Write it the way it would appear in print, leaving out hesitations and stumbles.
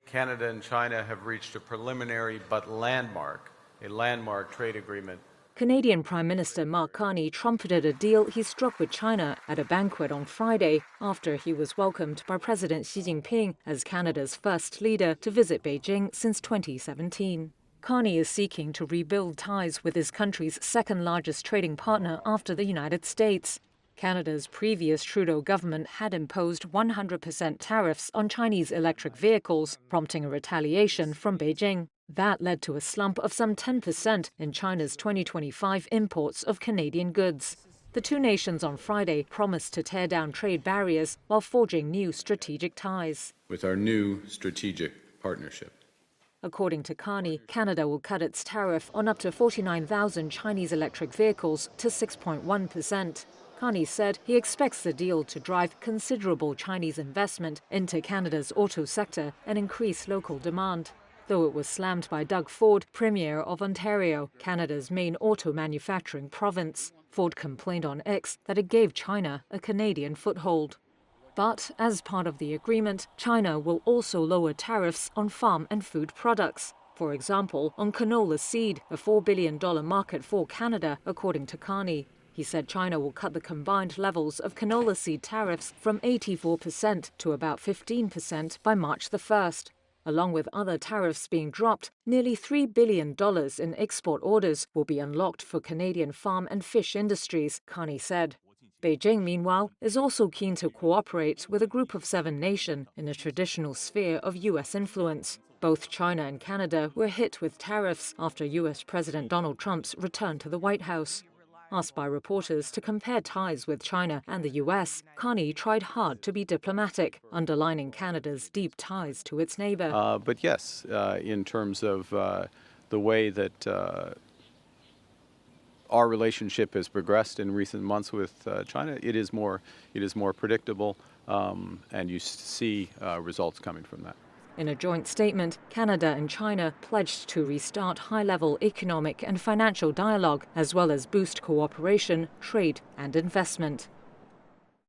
Canada and China have reached a preliminary but landmark trade agreement. Canadian Prime Minister Mark Carney trumpeted a deal he struck with China at a banquet on Friday after he was welcomed by President Xi Jinping as Canada's first leader to visit Beijing since 2017. Carney is seeking to rebuild ties with his country's second-largest trading partner after the United States. Canada's previous Trudeau government had imposed 100% tariffs on Chinese electric vehicles, prompting a retaliation from Beijing. That led to a slump of some 10% in China's 2025 imports of Canadian goods. The two nations on Friday promised to tear down trade barriers while forging new strategic ties. With our new strategic partnership. According to Carney, Canada will cut its tariff on up to 49,000 Chinese electric vehicles to 6.1%. Carney said he expects the deal to drive considerable Chinese investment into Canada's auto sector and increase local demand. Though it was slammed by Doug Ford, Premier of Ontario, Canada's main auto manufacturing province. Ford complained on X that it gave China a Canadian foothold. But as part of the agreement, China will also lower tariffs on farm and food products. For example, on canola seed, a $4 billion market for Canada, according to Carney. He said China will cut the combined levels of canola seed tariffs from 84% to about 15% by March the 1st. Along with other tariffs being dropped, nearly $3 billion in export orders will be unlocked for Canadian farm and fish industries, Carney said. Beijing, meanwhile, is also keen to cooperate with a group of 7 nations in a traditional sphere of U.S. influence. Both China and Canada were hit with tariffs after U.S. President Donald Trump's return to the White House. Asked by reporters to compare ties with China and the U.S., Carney tried hard to be diplomatic, underlining Canada's deep ties to its neighbor. But yes, in terms of the way that our relationship has progressed in recent months with China, it is more predictable, and you see results coming from that. In a joint statement, Canada and China pledged to restart high-level economic and financial dialogue, as well as boost cooperation, trade and investment.